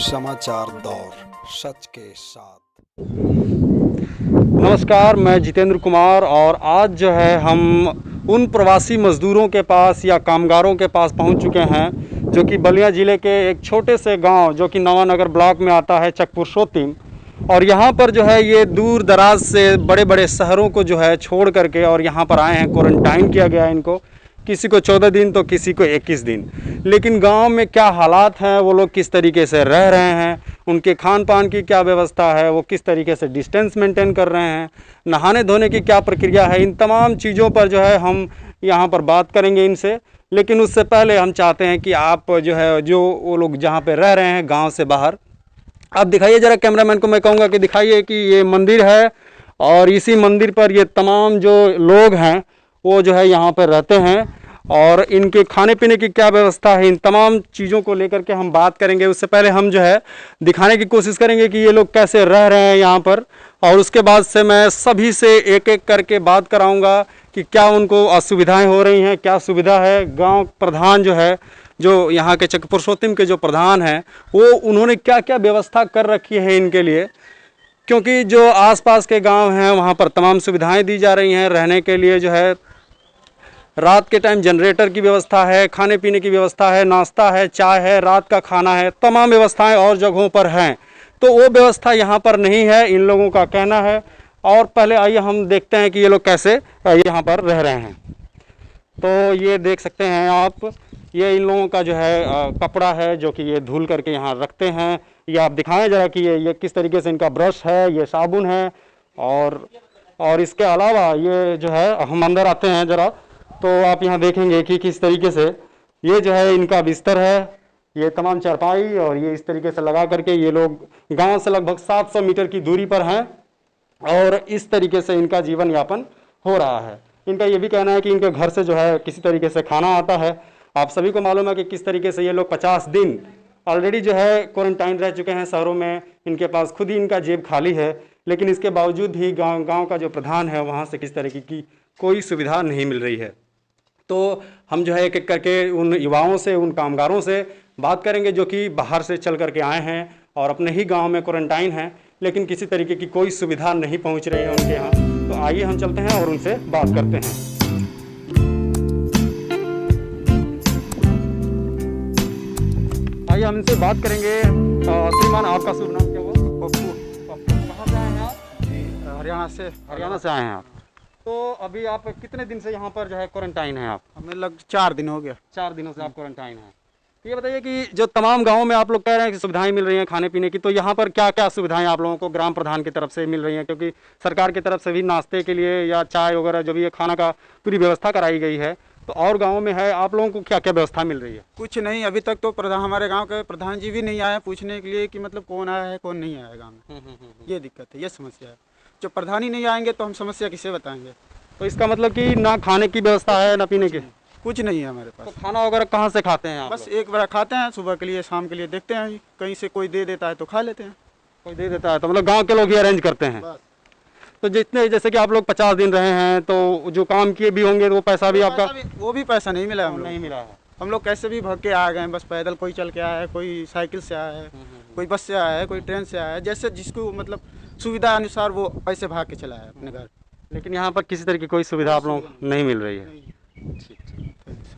समाचार दौर सच के साथ। नमस्कार, मैं जितेंद्र कुमार और आज जो है हम उन प्रवासी मज़दूरों के पास या कामगारों के पास पहुंच चुके हैं जो कि बलिया ज़िले के एक छोटे से गांव जो कि नवानगर ब्लॉक में आता है, चकपुरुषोत्तम। और यहाँ पर जो है ये दूर दराज से बड़े बड़े शहरों को जो है छोड़ करके और यहाँ पर आए हैं। क्वारंटाइन किया गया है इनको, किसी को 14 दिन तो किसी को 21 दिन। लेकिन गांव में क्या हालात हैं, वो लोग किस तरीके से रह रहे हैं, उनके खान पान की क्या व्यवस्था है, वो किस तरीके से डिस्टेंस मेंटेन कर रहे हैं, नहाने धोने की क्या प्रक्रिया है, इन तमाम चीज़ों पर जो है हम यहाँ पर बात करेंगे इनसे। लेकिन उससे पहले हम चाहते हैं कि आप जो है जो वो लोग जहाँ पर रह रहे हैं गाँव से बाहर, आप दिखाइए ज़रा। कैमरामैन को मैं कहूँगा कि दिखाइए कि ये मंदिर है और इसी मंदिर पर ये तमाम जो लोग हैं वो जो है यहाँ पर रहते हैं और इनके खाने पीने की क्या व्यवस्था है, इन तमाम चीज़ों को लेकर के हम बात करेंगे। उससे पहले हम जो है दिखाने की कोशिश करेंगे कि ये लोग कैसे रह रहे हैं यहाँ पर, और उसके बाद से मैं सभी से एक एक करके बात कराऊंगा कि क्या उनको असुविधाएं हो रही हैं, क्या सुविधा है। गांव प्रधान जो है, जो यहाँ के चकपुरुषोत्तम के जो प्रधान हैं, वो उन्होंने क्या क्या व्यवस्था कर रखी है इनके लिए, क्योंकि जो आसपास के गांव हैं वहाँ पर तमाम सुविधाएं दी जा रही हैं। रहने के लिए जो है रात के टाइम जनरेटर की व्यवस्था है, खाने पीने की व्यवस्था है, नाश्ता है, चाय है, रात का खाना है, तमाम व्यवस्थाएं और जगहों पर हैं। तो वो व्यवस्था यहाँ पर नहीं है, इन लोगों का कहना है। और पहले आइए हम देखते हैं कि ये लोग कैसे यहाँ पर रह रहे हैं। तो ये देख सकते हैं आप, ये इन लोगों का जो है कपड़ा है जो कि ये धुल करके यहाँ रखते हैं। ये आप दिखाएं जरा कि ये किस तरीके से इनका ब्रश है, ये साबुन है। और इसके अलावा ये जो है, हम अंदर आते हैं ज़रा तो आप यहाँ देखेंगे कि किस तरीके से ये जो है इनका बिस्तर है, ये तमाम चारपाई, और ये इस तरीके से लगा करके ये लोग गांव से लगभग 700 मीटर की दूरी पर हैं और इस तरीके से इनका जीवन यापन हो रहा है। इनका ये भी कहना है कि इनके घर से जो है किसी तरीके से खाना आता है। आप सभी को मालूम है कि किस तरीके से ये लोग 50 दिन ऑलरेडी जो है क्वारंटाइन रह चुके हैं शहरों में। इनके पास खुद ही इनका जेब खाली है, लेकिन इसके बावजूद भी गाँव का जो प्रधान है वहाँ से किस तरीके की कोई सुविधा नहीं मिल रही है। तो हम जो है एक एक करके उन युवाओं से, उन कामगारों से बात करेंगे जो कि बाहर से चल करके आए हैं और अपने ही गांव में क्वारंटाइन हैं, लेकिन किसी तरीके की कोई सुविधा नहीं पहुंच रही है उनके यहाँ। तो आइए हम चलते हैं और उनसे बात करते हैं। आइए हम इनसे बात करेंगे। श्रीमान, आपका शुभ नाम क्या हुआ? पप्पू। कहाँ से आए हैं आप? हरियाणा से आए हैं आप। तो अभी आप कितने दिन से यहाँ पर जो है क्वारंटाइन हैं आप? हमें लगभग 4 दिन हो गया। 4 दिनों से आप क्वारंटाइन हैं। तो ये बताइए कि जो तमाम गांवों में आप लोग कह रहे हैं कि सुविधाएं मिल रही हैं खाने पीने की, तो यहाँ पर क्या क्या सुविधाएं आप लोगों को ग्राम प्रधान की तरफ से मिल रही हैं? क्योंकि सरकार की तरफ से भी नाश्ते के लिए या चाय वगैरह जो भी है खाना का पूरी व्यवस्था कराई गई है, तो और गाँवों में है, आप लोगों को क्या क्या व्यवस्था मिल रही है? कुछ नहीं, अभी तक तो हमारे गाँव के प्रधान जी भी नहीं आए पूछने के लिए कि मतलब कौन आया है कौन नहीं आया गाँव में। ये दिक्कत है, ये समस्या है। जो प्रधान ही नहीं आएंगे तो हम समस्या किसे बताएंगे? तो इसका मतलब कि ना खाने की व्यवस्था है ना पीने की? कुछ नहीं है हमारे पास। तो खाना वगैरह कहाँ से खाते हैं आप? बस एक बार खाते हैं, सुबह के लिए शाम के लिए देखते हैं, कहीं से कोई दे देता है तो खा लेते हैं। कोई दे देता है तो मतलब गांव के लोग ही अरेंज करते हैं? तो जितने, जैसे कि आप लोग 50 दिन रहे हैं, तो जो काम किए भी होंगे तो वो पैसा भी आपका? वो भी पैसा नहीं मिला, हम नहीं मिला है। हम लोग कैसे भी भाग के आ गए, बस पैदल, कोई चल के आया है, कोई साइकिल से आया है, कोई बस से आया है, कोई ट्रेन से आया है, जैसे जिसको मतलब सुविधा अनुसार वो ऐसे भाग के चला है अपने घर। लेकिन यहाँ पर किसी तरह की कोई सुविधा आप लोगों को नहीं मिल रही है।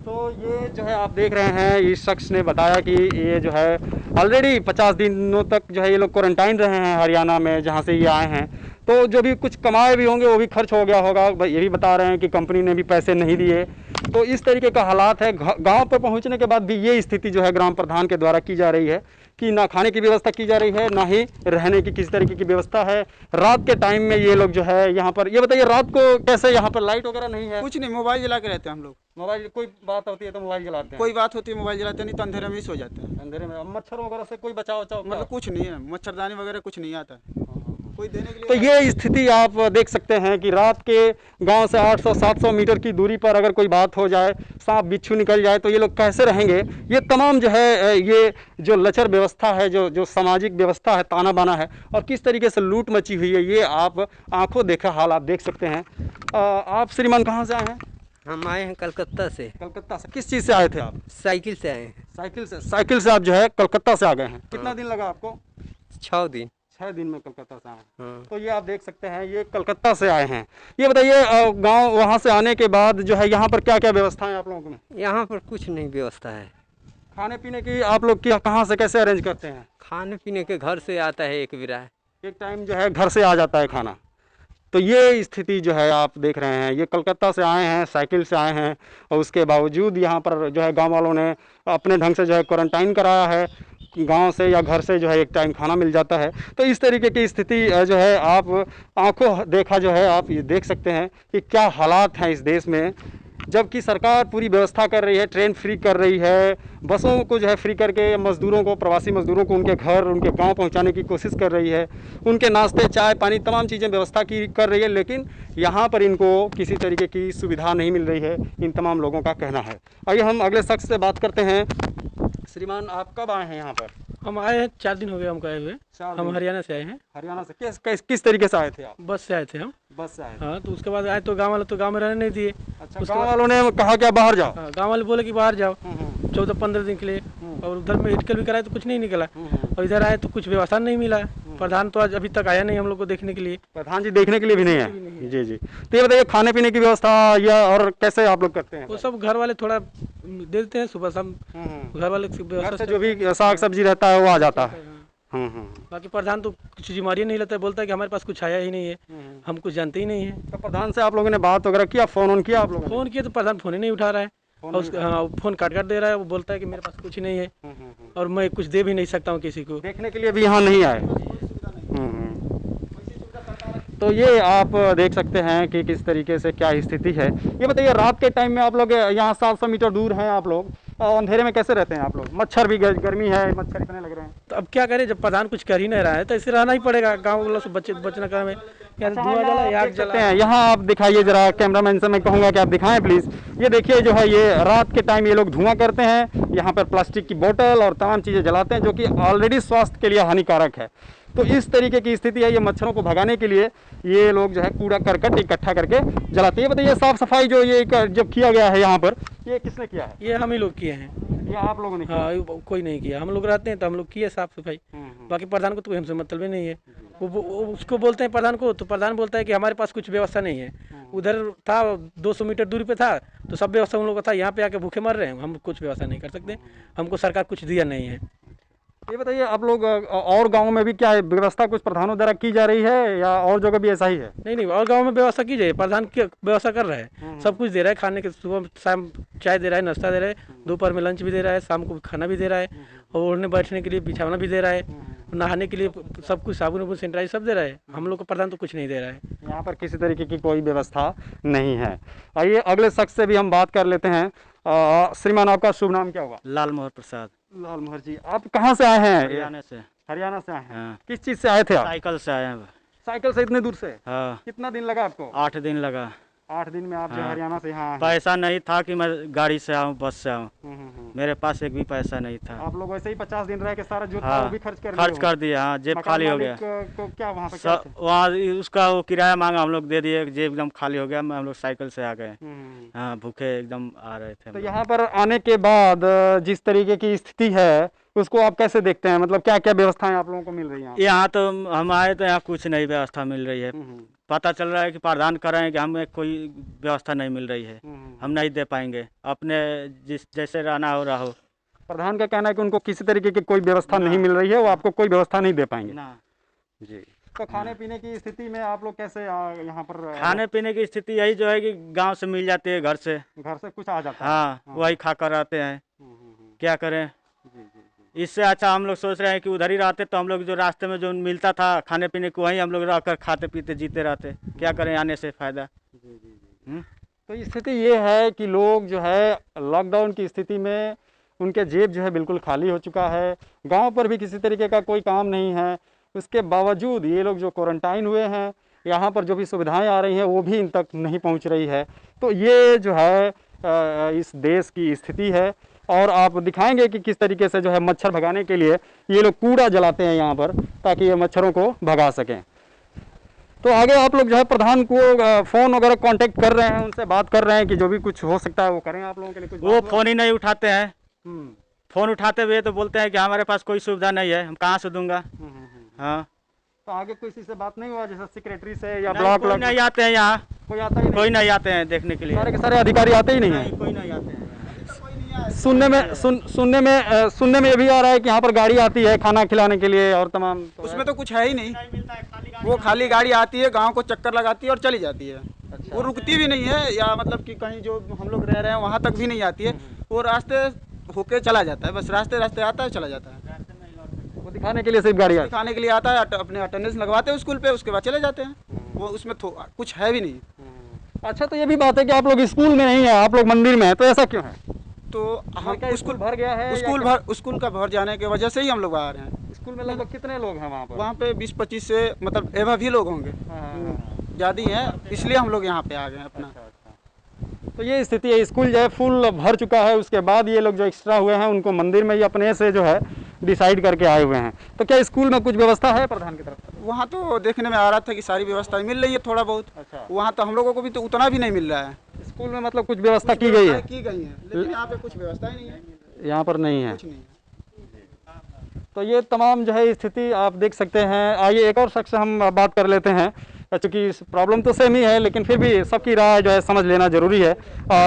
तो ये जो है आप देख रहे हैं, इस शख्स ने बताया कि ये जो है ऑलरेडी 50 दिनों तक जो है ये लोग क्वारंटाइन रहे हैं हरियाणा में, जहाँ से ये आए हैं। तो जो भी कुछ कमाए भी होंगे वो भी खर्च हो गया होगा। ये भी बता रहे हैं कि कंपनी ने भी पैसे नहीं दिए। तो इस तरीके का हालात है। गांव पर पहुंचने के बाद भी ये स्थिति जो है ग्राम प्रधान के द्वारा की जा रही है कि ना खाने की व्यवस्था की जा रही है, ना ही रहने की किसी तरीके की व्यवस्था है। रात के टाइम में ये लोग जो है यहाँ पर, ये बताइए रात को कैसे यहाँ पर लाइट वगैरह नहीं है? कुछ नहीं, मोबाइल जला के रहते हैं हम लोग। मोबाइल, कोई बात होती है तो मोबाइल जलाते हैं? कोई बात होती है मोबाइल जलाते हैं, नहीं तो अंधेरे में ही सो जाते हैं। अंधेरे में? मच्छर वगैरह से कोई बचाव मतलब कुछ नहीं है, मच्छरदानी वगैरह कुछ नहीं आता है कोई देने के लिए। तो ये स्थिति आप देख सकते हैं कि रात के गांव से 800-700 मीटर की दूरी पर अगर कोई बात हो जाए, सांप बिच्छू निकल जाए, तो ये लोग कैसे रहेंगे? ये तमाम जो है, ये जो लचर व्यवस्था है, जो सामाजिक व्यवस्था है, ताना बाना है, और किस तरीके से लूट मची हुई है, ये आप आंखों देखा हाल आप देख सकते हैं। आप श्रीमान कहाँ से आए हैं? हम आए हैं कलकत्ता से। कलकत्ता से? किस चीज़ से आए थे आप? साइकिल से आए हैं। साइकिल से आप जो है कलकत्ता से आ गए हैं। कितना दिन लगा आपको? 6 दिन। 6 दिन में कलकत्ता से आए हैं। हाँ। तो ये आप देख सकते हैं, ये कलकत्ता से आए हैं। ये बताइए गांव वहां से आने के बाद जो है यहाँ पर क्या क्या व्यवस्था है आप लोगों में? यहाँ पर कुछ नहीं व्यवस्था है। खाने पीने की आप लोग क्या कहाँ से कैसे अरेंज करते हैं? खाने पीने के घर से आता है एक बिरा। एक टाइम जो है घर से आ जाता है खाना। तो ये स्थिति जो है आप देख रहे हैं, ये कलकत्ता से आए हैं, साइकिल से आए हैं, और उसके बावजूद यहाँ पर जो है गांव वालों ने अपने ढंग से जो है क्वारंटाइन कराया है। गांव से या घर से जो है एक टाइम खाना मिल जाता है। तो इस तरीके की स्थिति जो है आप आंखों देखा जो है आप ये देख सकते हैं कि क्या हालात हैं इस देश में, जबकि सरकार पूरी व्यवस्था कर रही है, ट्रेन फ्री कर रही है, बसों को जो है फ्री करके मज़दूरों को, प्रवासी मज़दूरों को उनके घर, उनके गांव पहुंचाने की कोशिश कर रही है, उनके नाश्ते, चाय, पानी, तमाम चीज़ें व्यवस्था की कर रही है, लेकिन यहाँ पर इनको किसी तरीके की सुविधा नहीं मिल रही है, इन तमाम लोगों का कहना है। आइए हम अगले शख्स से बात करते हैं। श्रीमान, आप कब आए हैं यहाँ पर? हम आए हैं 4 दिन हो गए हमको आए हुए। हम हरियाणा से आए हैं। हरियाणा से किस तरीके से आए थे आप? बस से आए थे हम। बस से आए थे। हाँ, तो उसके बाद आए तो गांव वाले तो गांव में रहने नहीं दिए। अच्छा, गांव वालों ने कहा क्या बाहर जाओ? हाँ, गांव वाले बोले कि बाहर जाओ 14-15 दिन के लिए। और उधर मेडिकल भी कराए तो कुछ नहीं निकला, और इधर आए तो कुछ व्यवस्था नहीं मिला। प्रधान तो आज अभी तक आया नहीं हम लोग को देखने के लिए। प्रधान जी देखने के लिए भी नहीं है? जी जी। तो ये बताइए, खाने पीने की व्यवस्था या और कैसे आप लोग करते हैं? वो सब घर वाले थोड़ा देते हैं, सुबह शाम घर वाले घर व्यवस्था से जो भी साग सब्जी रहता है वो आ जाता है। बाकी प्रधान तो कुछ जिम्मेदारी नहीं लेता है, बोलता है कि हमारे पास कुछ आया ही नहीं है, हम कुछ जानते ही नहीं है। तो प्रधान से आप लोगों ने बात वगैरह किया, फोन किया आप लोगों ने? फोन किया तो प्रधान फोन ही नहीं उठा रहा है, और हाँ, फोन काट दे रहा है। वो बोलता है कि मेरे पास कुछ नहीं है, और मैं कुछ दे भी नहीं सकता हूँ किसी को। देखने के लिए भी यहाँ नहीं आए। तो ये आप देख सकते हैं कि किस तरीके से क्या स्थिति है। ये बताइए, रात के टाइम में आप लोग यहाँ 700 मीटर दूर हैं आप लोग, और अंधेरे में कैसे रहते हैं आप लोग? मच्छर भी, गर्मी है, मच्छर इतने लग रहे हैं। तो अब क्या करें, जब प्रधान कुछ कर ही नहीं रहा है तो ऐसे रहना ही पड़ेगा। गाँव वालों से बचना काम है। धुआं जला, आग जला है। यहाँ आप दिखाइए जरा, कैमरामैन से मैं कहूँगा कि आप दिखाएं प्लीज़। ये देखिए जो है, ये रात के टाइम ये लोग धुआं करते हैं, यहाँ पर प्लास्टिक की बोतल और तमाम चीज़ें जलाते हैं, जो कि ऑलरेडी स्वास्थ्य के लिए हानिकारक है। तो इस तरीके की स्थिति है। ये मच्छरों को भगाने के लिए ये लोग जो है कूड़ा करकट इकट्ठा करके जलाते हैं। ये बताइए, साफ सफाई जो ये जो किया गया है यहाँ पर, ये किसने किया है? ये हम ही लोग किए हैं। ये आप लोगों ने किया? हाँ, कोई नहीं किया। हम लोग रहते हैं तो हम लोग किए साफ सफाई। बाकी प्रधान को तो हमसे मतलब ही नहीं है। वो उसको बोलते हैं प्रधान को, तो प्रधान बोलता है कि हमारे पास कुछ व्यवस्था नहीं है। उधर था 200 मीटर दूरी पे था तो सब व्यवस्था उन लोगों का था, यहाँ पे आके भूखे मर रहे हैं, हम कुछ व्यवस्था नहीं कर सकते, हमको सरकार कुछ दिया नहीं है। ये बताइए, आप लोग और गाँव में भी क्या व्यवस्था कुछ प्रधानों द्वारा की जा रही है, या और जगह भी ऐसा ही है? नहीं, और गांव में व्यवस्था की जाए। प्रधान की व्यवस्था कर रहा है, सब कुछ दे रहा है। खाने के सुबह शाम चाय दे रहा है, नाश्ता दे रहा है, दोपहर में लंच भी दे रहा है, शाम को खाना भी दे रहा है, और ओढ़ने बैठने के लिए बिछावना भी दे रहा है, नहाने के लिए सब कुछ, साबुन सैनिटाइजर सब दे रहा है। हम लोग को प्रधान तो कुछ नहीं दे रहा है। यहाँ पर किसी तरीके की कोई व्यवस्था नहीं है। आइए अगले शख्स से भी हम बात कर लेते हैं। श्रीमान, आपका शुभ नाम क्या होगा? लाल मोहर प्रसाद। लाल मोहर जी, आप कहाँ से आए हैं? हरियाणा से। हरियाणा से आए हैं। हाँ। किस चीज़ से आए थे आप? साइकिल से आए हैं। साइकिल से इतने दूर से? हाँ। कितना दिन लगा आपको? 8 दिन लगा। 8 दिन में आप जो हरियाणा से यहाँ आए हैं। पैसा नहीं था कि मैं गाड़ी से आऊँ, बस से आऊँ। मेरे पास एक भी पैसा नहीं था। आप लोग वैसे ही 50 दिन रह के सारा जो था हाँ, वो भी खर्च कर दिया। हाँ, जेब खाली हो गया। को क्या वहाँ पे वहाँ उसका वो किराया मांगा, हम लोग दे दिए, जेब एकदम खाली हो गया। हम लोग साइकिल से आ गए। हाँ, भूखे एकदम आ रहे थे। तो यहाँ पर आने के बाद जिस तरीके की स्थिति है उसको आप कैसे देखते हैं? मतलब क्या क्या व्यवस्थाएं आप लोगों को मिल रही हैं? यहाँ तो हम आए तो यहाँ कुछ नहीं व्यवस्था मिल रही है। पता चल रहा है कि प्रधान कर रहे हैं कि हमें कोई व्यवस्था नहीं मिल रही है, हम नहीं दे पाएंगे। अपने जैसे रहना हो रहा हो। प्रधान का कहना है कि उनको किसी तरीके की कोई व्यवस्था नहीं मिल रही है, वो आपको कोई व्यवस्था नहीं दे पाएंगे ना जी। तो खाने पीने की स्थिति में आप लोग कैसे यहाँ पर? खाने पीने की स्थिति यही जो है कि गांव से मिल जाती है, घर से कुछ आ जाता है। हाँ, वही खा कर रहते हैं। क्या करें? इससे अच्छा हम लोग सोच रहे हैं कि उधर ही रहते तो हम लोग जो रास्ते में जो मिलता था खाने पीने को, वहीं हम लोग रहकर खाते पीते जीते रहते। क्या करें, आने से फायदा। तो स्थिति ये है कि लोग जो है लॉकडाउन की स्थिति में उनके जेब जो है बिल्कुल खाली हो चुका है। गांव पर भी किसी तरीके का कोई काम नहीं है। उसके बावजूद ये लोग जो क्वारंटाइन हुए हैं, यहाँ पर जो भी सुविधाएं आ रही हैं वो भी इन तक नहीं पहुँच रही है। तो ये जो है इस देश की स्थिति है। और आप दिखाएंगे कि किस तरीके से जो है मच्छर भगाने के लिए ये लोग कूड़ा जलाते हैं यहाँ पर, ताकि ये मच्छरों को भगा सकें। तो आगे आप लोग जो है प्रधान को फ़ोन वगैरह कांटेक्ट कर रहे हैं, उनसे बात कर रहे हैं कि जो भी कुछ हो सकता है वो करें आप लोगों के लिए। कुछ वो फ़ोन ही नहीं उठाते हैं। फ़ोन उठाते हुए तो बोलते हैं कि हमारे पास कोई सुविधा नहीं है, हम कहाँ से दूंगा। हाँ, तो आगे किसी से बात नहीं हुआ, जैसे सेक्रेटरी से या नहीं, ब्लॉक कोई नहीं आते हैं यहाँ, कोई आता ही नहीं? कोई नहीं आते हैं देखने के लिए। सारे के सारे अधिकारी आते ही नहीं नहीं, है? कोई नहीं आते हैं। सुनने में ये भी आ रहा है कि यहाँ पर गाड़ी आती है खाना खिलाने के लिए और तमाम, तो उसमें तो कुछ है ही नहीं, वो खाली गाड़ी आती है, गांव को चक्कर लगाती है और चली जाती है। वो रुकती भी नहीं है, या मतलब कि कहीं जो हम लोग रह रहे हैं वहाँ तक भी नहीं आती है। वो रास्ते होके चला जाता है, बस रास्ते रास्ते आता है, चला जाता है। वो दिखाने के लिए सिर्फ गाड़ी आती खाने के लिए आता है, अपने अटेंडेंस लगवाते हैं स्कूल पे, उसके बाद चले जाते हैं। वो उसमें कुछ है भी नहीं। है। अच्छा, तो ये भी बात है कि आप लोग स्कूल में नहीं है, आप लोग मंदिर में है, तो ऐसा क्यों है? तो हम क्या स्कूल भर गया है? स्कूल का भर जाने की वजह से ही हम लोग आ रहे हैं। स्कूल में लगभग कितने लोग हैं वहाँ पर? वहाँ पे 20-25 से मतलब एवं भी लोग होंगे, ज़्यादा ही हैं, इसलिए हम लोग यहाँ पे आ गए हैं अपना। तो ये स्थिति है, स्कूल जो है फुल भर चुका है, उसके बाद ये लोग जो एक्स्ट्रा हुए हैं उनको मंदिर में ही अपने से जो है डिसाइड करके आए हुए हैं। तो क्या स्कूल में कुछ व्यवस्था है प्रधान की तरफ से? वहाँ तो देखने में आ रहा था कि सारी व्यवस्थाएं मिल रही है थोड़ा बहुत। अच्छा। वहाँ तो हम लोगों को भी तो उतना भी नहीं मिल रहा है। स्कूल में मतलब कुछ व्यवस्था की गई है? की गई है, लेकिन यहाँ पे कुछ व्यवस्था ही नहीं है, यहाँ पर नहीं है। कुछ नहीं है। तो ये तमाम जो है स्थिति आप देख सकते हैं। आइए एक और शख्स से हम बात कर लेते हैं, चूँकि प्रॉब्लम तो सेम ही है लेकिन फिर भी सबकी राय जो है समझ लेना जरूरी है।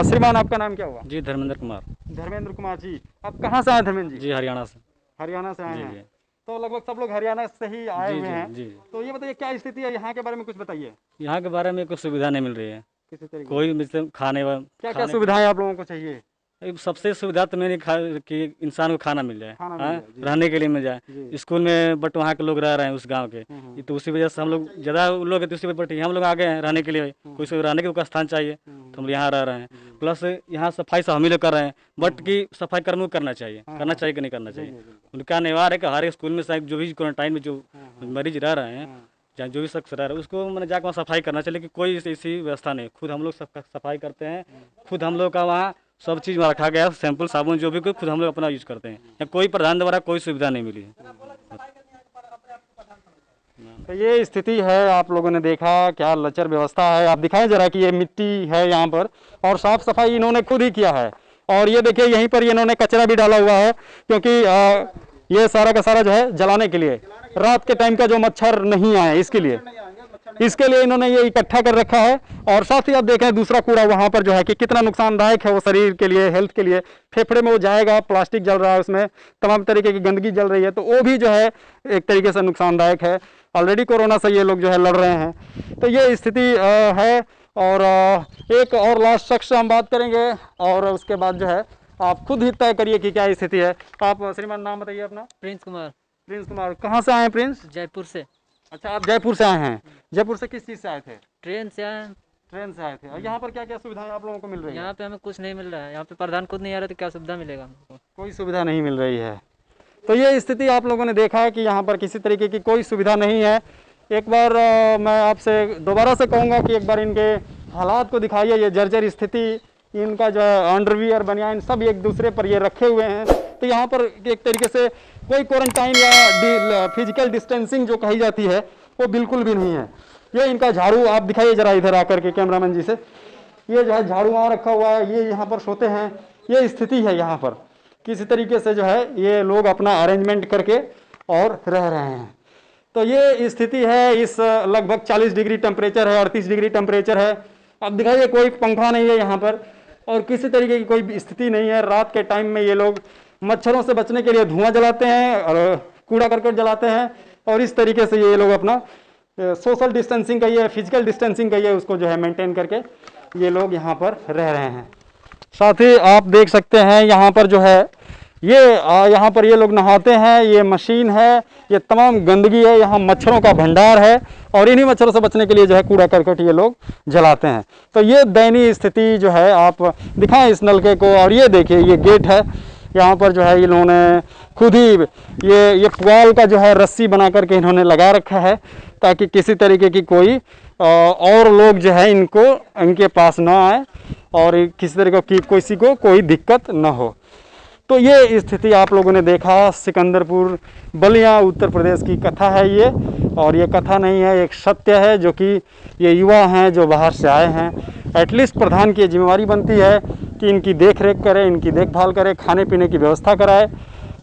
श्रीमान, आपका नाम क्या हुआ? जी, धर्मेंद्र कुमार। धर्मेंद्र कुमार जी, आप कहाँ से आए धर्मेंद्र जी? जी, हरियाणा से। हरियाणा से आए जी, हैं? जी। तो लगभग सब लोग हरियाणा से ही आए जी, हुए जी, हैं। जी। तो ये बताइए क्या स्थिति है यहाँ के बारे में कुछ बताइए। यहाँ के बारे में कोई सुविधा नहीं मिल रही है, किसी तरीके कोई मतलब खाने व क्या क्या सुविधाएं आप लोगों को चाहिए? सबसे सुविधा तो मेरी कि इंसान को खाना मिल जाए, खाना मिल हाँ, जाए, जी। रहने के लिए मिल जाए जी। स्कूल में। बट वहाँ के लोग रह रहे हैं उस गांव के, ये तो उसी वजह से हम लोग ज़्यादा लोग हैं, तो उसी वजह बट हम लोग आ गए हैं रहने के लिए। कोई से रहने के कोई स्थान चाहिए तो हम यहाँ रह रहे हैं। प्लस यहाँ सफाई सब हम ही लोग कर रहे हैं, बट की सफाई कर्मियों को करना चाहिए कि नहीं करना चाहिए। उनका निवार है कि हर एक स्कूल में जो भी क्वारंटाइन में जो मरीज रह रहे हैं, जहाँ जो भी शख्स रह रहा है उसको मैंने जाकर वहाँ सफाई करना चाहिए, लेकिन कोई ऐसी व्यवस्था नहीं। खुद हम लोग सब सफाई करते हैं, खुद हम लोग का वहाँ सब चीज़ में रखा गया है, शैम्पू साबुन जो भी कोई खुद हम लोग अपना यूज करते हैं। या कोई प्रधान द्वारा कोई सुविधा नहीं मिली है। तो ये स्थिति है, आप लोगों ने देखा क्या लचर व्यवस्था है। आप दिखाएं जरा कि ये मिट्टी है यहाँ पर, और साफ सफाई इन्होंने खुद ही किया है। और ये देखिए यहीं पर इन्होंने कचरा भी डाला हुआ है, क्योंकि ये सारा का सारा जो है जलाने के लिए, रात के टाइम का जो मच्छर नहीं आए इसके लिए इन्होंने ये इकट्ठा कर रखा है। और साथ ही आप देखें दूसरा कूड़ा वहाँ पर जो है कि कितना नुकसानदायक है वो शरीर के लिए, हेल्थ के लिए। फेफड़े में वो जाएगा, प्लास्टिक जल रहा है, उसमें तमाम तरीके की गंदगी जल रही है, तो वो भी जो है एक तरीके से नुकसानदायक है। ऑलरेडी कोरोना से ये लोग जो है लड़ रहे हैं। तो ये स्थिति है। और एक और लास्ट शख्स से हम बात करेंगे और उसके बाद जो है आप खुद ही तय करिए कि क्या स्थिति है। आप श्रीमान नाम बताइए अपना। प्रिंस कुमार, प्रिंस कुमार, कहाँ से आए हैं प्रिंस? जयपुर से। अच्छा, आप जयपुर से आए हैं। जयपुर से किस चीज़ से आए थे? ट्रेन से आए। ट्रेन से आए थे। और यहाँ पर क्या क्या सुविधाएं आप लोगों को मिल रही है? यहाँ पे हमें कुछ नहीं मिल रहा है, यहाँ पे प्रधान खुद नहीं आ रहा तो क्या सुविधा मिलेगा हमको? कोई सुविधा नहीं मिल रही है। तो ये स्थिति आप लोगों ने देखा है कि यहाँ पर किसी तरीके की कोई सुविधा नहीं है। एक बार मैं आपसे दोबारा से कहूँगा कि एक बार इनके हालात को दिखाइए। ये जर्जर स्थिति, इनका जो है अंडरवियर बनियान सब एक दूसरे पर ये रखे हुए हैं। तो यहाँ पर एक तरीके से कोई क्वारंटाइन या फिजिकल डिस्टेंसिंग जो कही जाती है वो बिल्कुल भी नहीं है। ये इनका झाड़ू आप दिखाइए जरा इधर आकर के कैमरामैन जी से। ये जो है झाड़ू वहाँ रखा हुआ है, ये यहाँ पर सोते हैं। ये स्थिति है यहाँ पर, किसी तरीके से जो है ये लोग अपना अरेंजमेंट करके और रह रहे हैं। तो ये स्थिति है। इस लगभग 40 डिग्री टेम्परेचर है, 38 डिग्री टेम्परेचर है। आप दिखाइए कोई पंखा नहीं है यहाँ पर और किसी तरीके की कोई स्थिति नहीं है। रात के टाइम में ये लोग मच्छरों से बचने के लिए धुआं जलाते हैं और कूड़ा करकट जलाते हैं, और इस तरीके से ये लोग अपना सोशल डिस्टेंसिंग का ये फिजिकल डिस्टेंसिंग का ये उसको जो है मेंटेन करके ये लोग यहाँ पर रह रहे हैं। साथ ही आप देख सकते हैं यहाँ पर जो है ये यहाँ पर ये लोग नहाते हैं। ये मशीन है, ये तमाम गंदगी है, यहाँ मच्छरों का भंडार है और इन्हीं मच्छरों से बचने के लिए जो है कूड़ा करकट ये लोग जलाते हैं। तो ये दयनीय स्थिति जो है आप दिखाएं इस नलके को। और ये देखिए ये गेट है, यहाँ पर जो है इन्होंने खुद ही ये पुआल का जो है रस्सी बना करके इन्होंने लगा रखा है, ताकि किसी तरीके की कोई और लोग जो है इनके पास ना आए और किसी तरीके की किसी को कोई दिक्कत ना हो। तो ये स्थिति आप लोगों ने देखा, सिकंदरपुर बलिया उत्तर प्रदेश की कथा है ये, और ये कथा नहीं है, एक सत्य है जो कि ये युवा हैं जो बाहर से आए हैं। एटलीस्ट प्रधान की जिम्मेवारी बनती है कि इनकी देख रेख करे, इनकी देखभाल करे, खाने पीने की व्यवस्था कराए,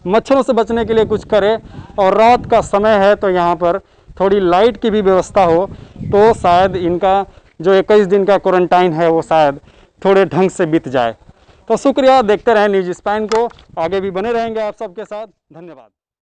मच्छरों से बचने के लिए कुछ करे, और रात का समय है तो यहाँ पर थोड़ी लाइट की भी व्यवस्था हो तो शायद इनका जो 21 दिन का क्वारंटाइन है वो शायद थोड़े ढंग से बीत जाए। तो शुक्रिया, देखते रहें न्यूज़ स्पाइन को, आगे भी बने रहेंगे आप सबके साथ। धन्यवाद।